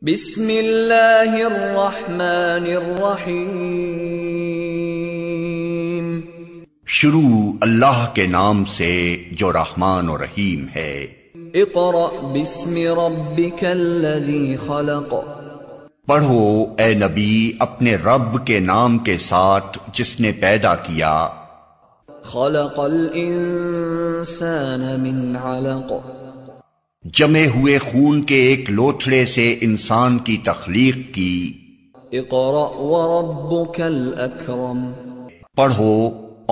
बिस्मिल्लाहिर्रहमानिर्रहीम। शुरू अल्लाह के नाम से जो रहमान और रहीम है। इक़रा बिस्मि रब्बिकल्लज़ी खलक़। पढ़ो ए नबी अपने रब के नाम के साथ जिसने पैदा किया। खलक़ल इंसान मिन अलक़। जमे हुए खून के एक लोथड़े से इंसान की तख्लीक की। इक़रा व रब्बुकल अकरम। पढ़ो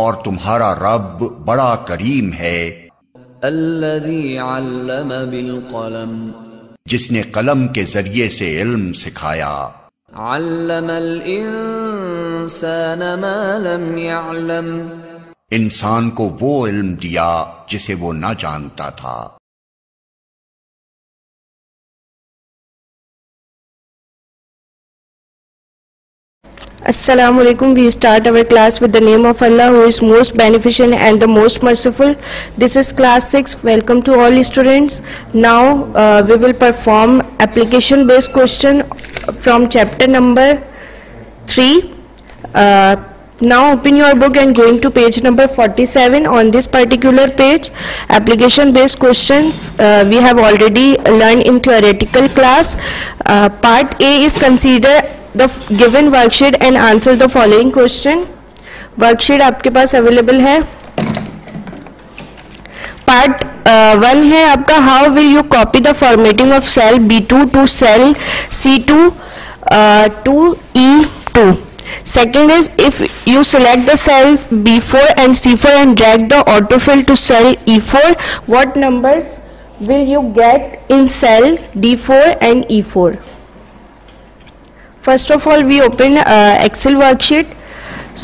और तुम्हारा रब बड़ा करीम है। अल्लज़ी अल्लम बिल क़लम। जिसने कलम के जरिए से इल्म सिखाया। अल्लमल इंसान मा लम यअलम। इंसान को वो इल्म दिया जिसे वो न जानता था। Assalamu alaikum. We start our class with the name of Allah who is most beneficent and the most merciful. This is class 6. Welcome to all students. Now we will perform application based question from chapter number 3. Now open your book and go into page number 47. On this particular page, application based question we have already learned in theoretical class. Part A is consider the given worksheet and answer the following question. Worksheet आपके पास available है. Part 1 है आपका how will you copy the formatting of cell B2 to cell C2 to E2. Second is if you select the cells B4 and C4 and drag the autofill to cell E4, what numbers will you get in cell D4 and E4? First of all, we open Excel worksheet.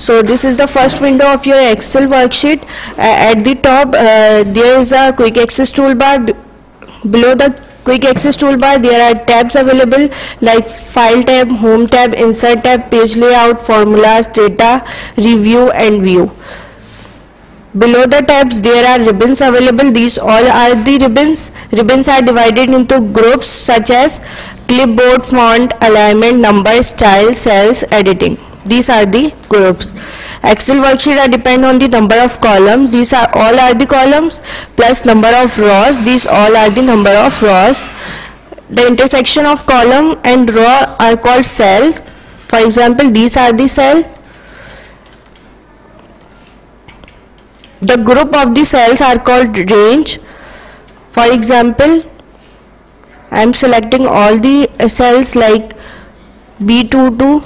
So this is the first window of your Excel worksheet. At the top there is a quick access toolbar. Below the quick access toolbar there are tabs available like file tab, home tab, insert tab, page layout, formulas, data, review and view. Below the tabs there are ribbons available. These all are the ribbons. Ribbons are divided into groups such as clipboard, font, alignment, number, style, cells, editing. These are the groups. Excel worksheet are depend on the number of columns. These are all are the columns plus number of rows. These all are the number of rows. The intersection of column and row are called cell. For example, these are the cell. The group of the cells are called range. For example, I am selecting all the cells like B2 to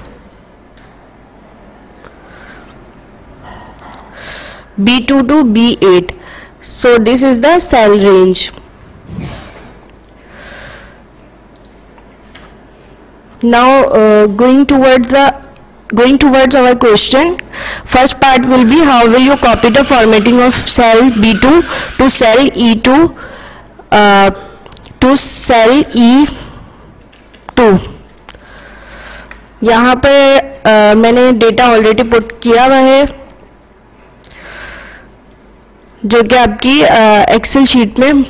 B8. So this is the cell range. Now going towards our question. First part will be how will you copy the formatting of cell B2 to cell E2 to cell E2. यहाँ पे मैंने data already put किया हुआ है जो कि आपकी Excel sheet में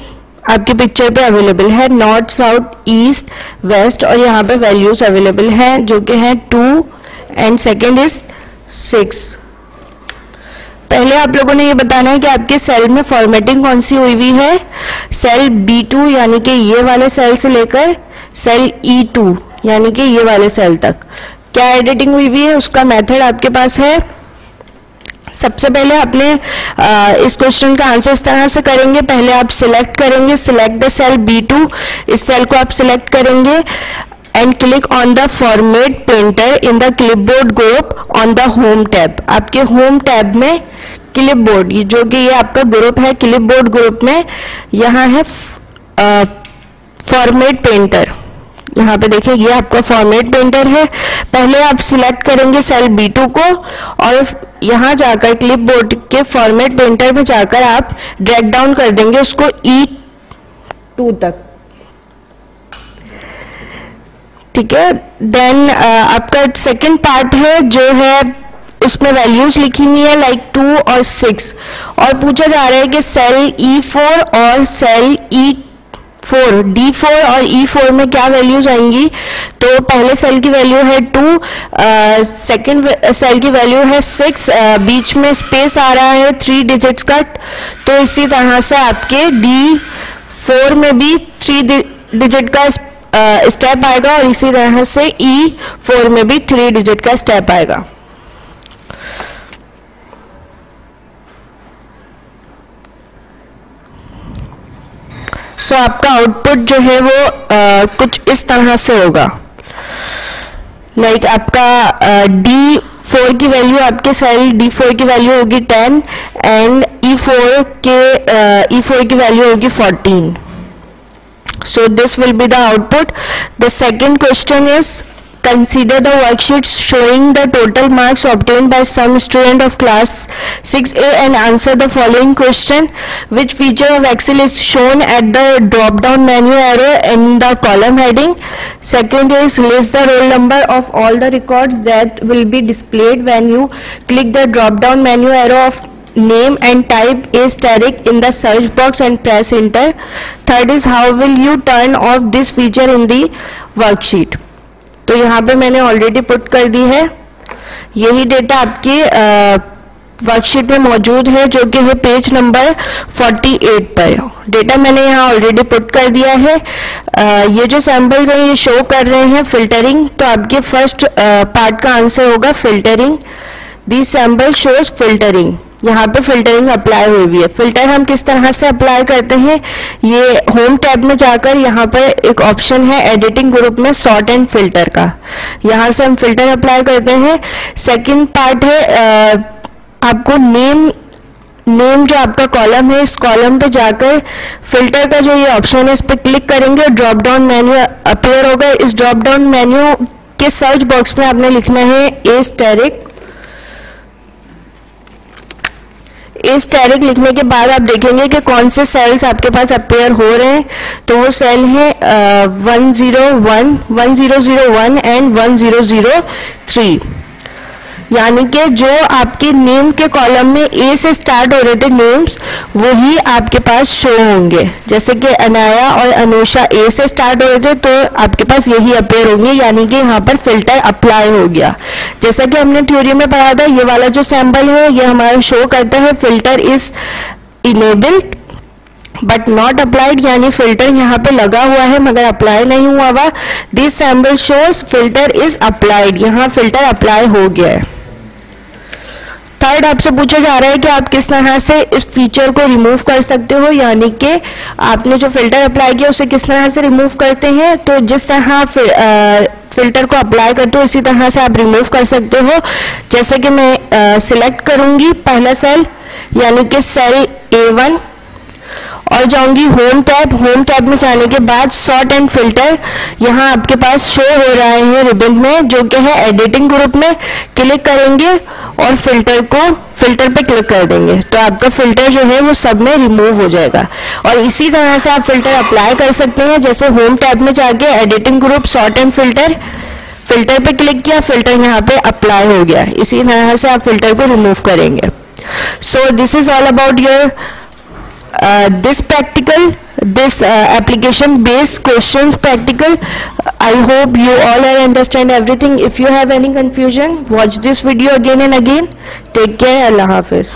आपकी पिक्चर पे अवेलेबल है. नॉर्थ, साउथ, ईस्ट, वेस्ट और यहाँ पे वैल्यूज अवेलेबल हैं जो कि हैं 2 एंड सेकेंड इज 6. पहले आप लोगों ने ये बताना है कि आपके सेल में फॉर्मेटिंग कौन सी हुई हुई है. सेल B2 यानी कि ये वाले सेल से लेकर सेल E2 यानी कि ये वाले सेल तक क्या एडिटिंग हुई हुई है उसका मेथड आपके पास है. सबसे पहले अपने इस क्वेश्चन का आंसर इस तरह से करेंगे. पहले आप सिलेक्ट करेंगे, सिलेक्ट द सेल B2. इस सेल को आप सिलेक्ट करेंगे and click on the format painter in the clipboard group on the home tab. आपके home tab में clipboard जो कि ये आपका ग्रुप है clipboard ग्रुप में यहाँ है format painter. यहाँ पे देखिए ये आपका फॉर्मेट पेंटर है. पहले आप सिलेक्ट करेंगे सेल B2 को और यहाँ जाकर क्लिपबोर्ड के फॉर्मेट पेंटर में जाकर आप ड्रैग डाउन कर देंगे उसको E2 तक. ठीक है. देन आपका सेकंड पार्ट है जो है उसमें वैल्यूज लिखी हुई है लाइक 2 और 6 और पूछा जा रहा है कि सेल E4 और सेल 4, D4 और E4 में क्या वैल्यूज आएंगी? तो पहले सेल की वैल्यू है 2, सेकंड सेल की वैल्यू है 6, बीच में स्पेस आ रहा है 3 डिजिट्स का। तो इसी तरह से आपके D4 में भी 3 डिजिट का स्टेप आएगा और इसी तरह से E4 में भी 3 डिजिट का स्टेप आएगा। सो आपका आउटपुट जो है वो कुछ इस तरह से होगा। लाइक आपका D4 की वैल्यू, आपके सेल D4 की वैल्यू होगी 10 एंड E4 की वैल्यू होगी 14. So this will be the output. The second question is, consider the worksheet showing the total marks obtained by some student of class 6A and answer the following question. Which feature of Excel is shown at the drop down menu arrow in the column heading? Second is, list the roll number of all the records that will be displayed when you click the drop down menu arrow of name and type asterisk in the search box and press enter. Third is, how will you turn off this feature in the worksheet? तो यहाँ पे मैंने already put कर दी है। यही data आपकी worksheet में मौजूद है जो कि है पेज नंबर 48 पर। डेटा मैंने यहाँ ऑलरेडी पुट कर दिया है। ये जो सैम्पल्स हैं ये शो कर रहे हैं फिल्टरिंग। तो आपके फर्स्ट पार्ट का आंसर होगा filtering. This sample shows filtering. यहाँ पे फिल्टरिंग अप्लाई हुई हुई है। फिल्टर हम किस तरह से अप्लाई करते हैं? ये होम टैब में जाकर यहाँ पर एक ऑप्शन है एडिटिंग ग्रुप में सॉर्ट एंड फिल्टर का, यहाँ से हम फिल्टर अप्लाई करते हैं। सेकंड पार्ट है आपको नेम जो आपका कॉलम है, इस कॉलम पे जाकर फिल्टर का जो ये ऑप्शन है इस पर क्लिक करेंगे, ड्रॉप डाउन मेन्यू अपीयर होगा। इस ड्रॉप डाउन मेन्यू के सर्च बॉक्स में आपने लिखना है एस्टेरिक। लिखने के बाद आप देखेंगे कि कौन से सेल्स आपके पास अपीयर हो रहे हैं। तो वो सेल है 101, 1001 एंड 1003। यानी कि जो आपके नेम के कॉलम में ए से स्टार्ट हो रहे थे नेम्स, वही आपके पास शो होंगे। जैसे कि अनाया और अनुषा ए से स्टार्ट हो रहे थे तो आपके पास यही अपीयर होंगे, यानी कि यहाँ पर फिल्टर अप्लाई हो गया। जैसा कि हमने थ्योरी में पढ़ा था, ये वाला जो सैंपल है ये हमारा शो करता है filter is enabled but not applied, यानी फिल्टर यहाँ पे लगा हुआ है मगर अप्लाई नहीं हुआ हुआ। This sample shows filter is applied, यहाँ फिल्टर अप्लाई हो गया है। थर्ड आपसे पूछा जा रहा है कि आप किस तरह से इस फीचर को रिमूव कर सकते हो, यानी कि आपने जो फिल्टर अप्लाई किया उसे किस तरह से रिमूव करते हैं। तो जिस तरह फिल्टर को अप्लाई करते हो इसी तरह से आप रिमूव कर सकते हो। जैसे कि मैं सिलेक्ट करूंगी पहला सेल, यानी कि सेल A1 और जाऊंगी होम टैब में जाने के बाद सॉर्ट एंड फिल्टर यहाँ आपके पास शो हो रहे हैं रिबन में, जो कि है एडिटिंग ग्रुप में। क्लिक करेंगे और फिल्टर पे क्लिक कर देंगे तो आपका फिल्टर जो है वो सब में रिमूव हो जाएगा। और इसी तरह से आप फिल्टर अप्लाई कर सकते हैं। जैसे होम टैब में जाके editing group sort and filter पे क्लिक किया, फिल्टर यहाँ पे अप्लाई हो गया। इसी तरह से आप फिल्टर को रिमूव करेंगे। So this is all about your this application based questions practical. I hope you all understand everything. If you have any confusion, watch this video again and again. Take care. Allah Hafiz.